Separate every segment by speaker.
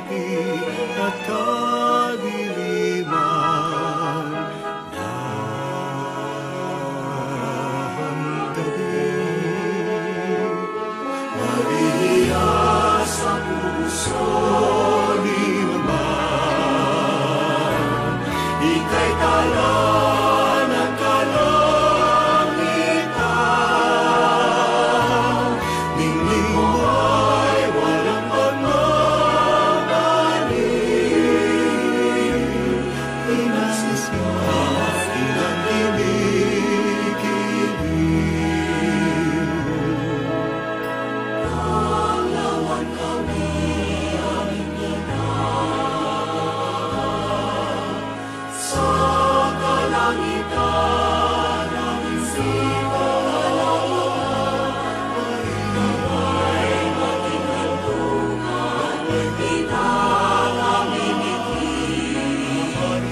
Speaker 1: at kadiliman ng gabi. Maria sa puso ninuman, ika'y tala ng kalangitan. Ningning mo ay walang pagmamaliw, inasisimula ilang kinikilig. Pahlawan kami aming ginagawa sa kalangitan aming sikalaman. Ikaw ay maging kantungan, inang aming ikinig.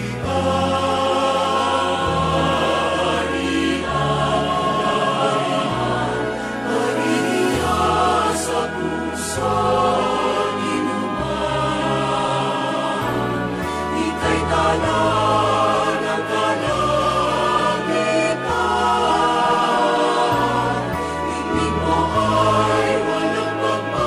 Speaker 1: Maria sa puso ninuman, ika'y tala ng kalangitan. Ningning mo ay walang pagmamaliw,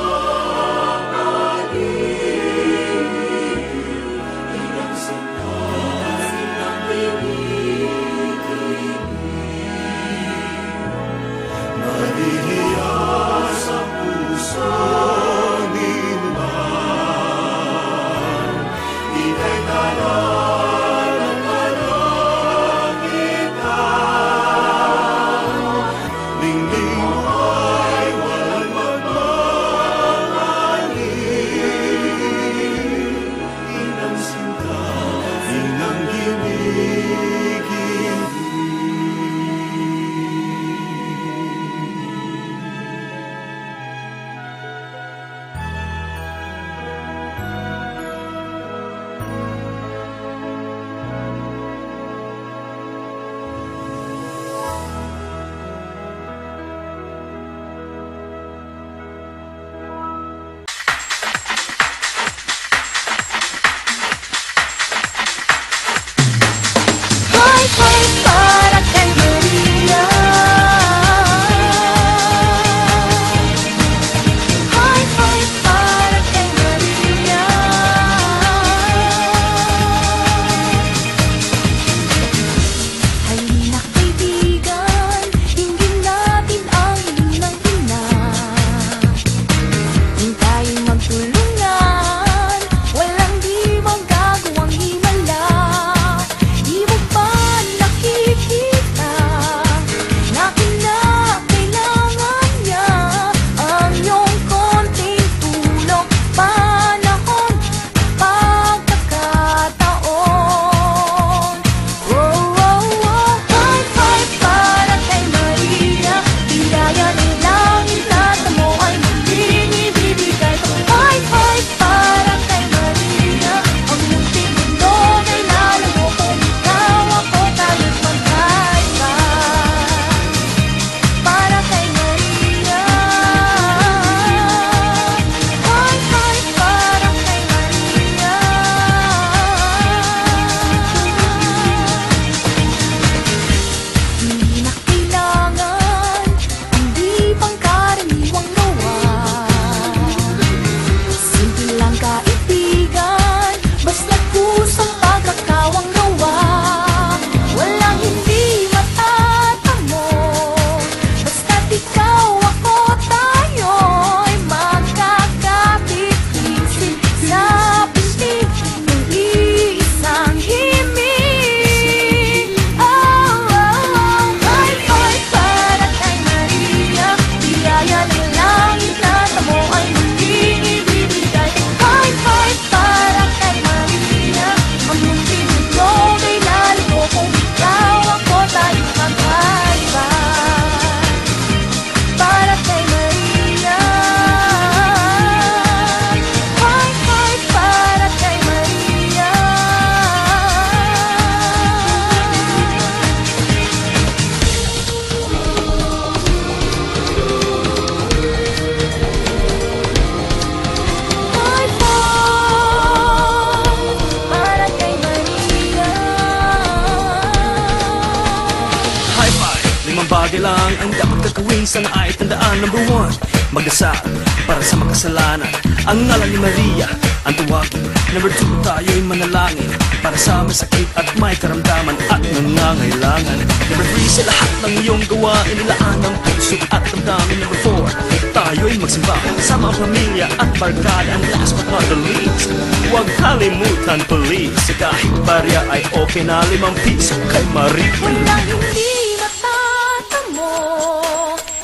Speaker 2: bagay lang ang dapat gagawin. Sana ay tandaan, number one, magdasal para sa makasalanan. Ang ngalan ni Maria ang tuwagin. Number two, tayo'y manalangin para sa may sakit at may karamdaman at nangangailangan. Number three, sa lahat ng iyong gawain, nilaan ang puso at damdamin. Number four, tayo'y magsimba sa mga pamilya at barkada. And last but not the least, huwag kalimutan please, kahit barya ay okay na 5 piso kay Maria.
Speaker 3: Walang hindi matatamo,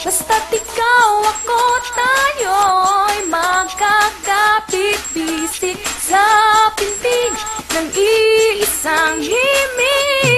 Speaker 3: basta't ikaw ako, tayo'y magkakapit-bisik sa pintig ng iisang himig.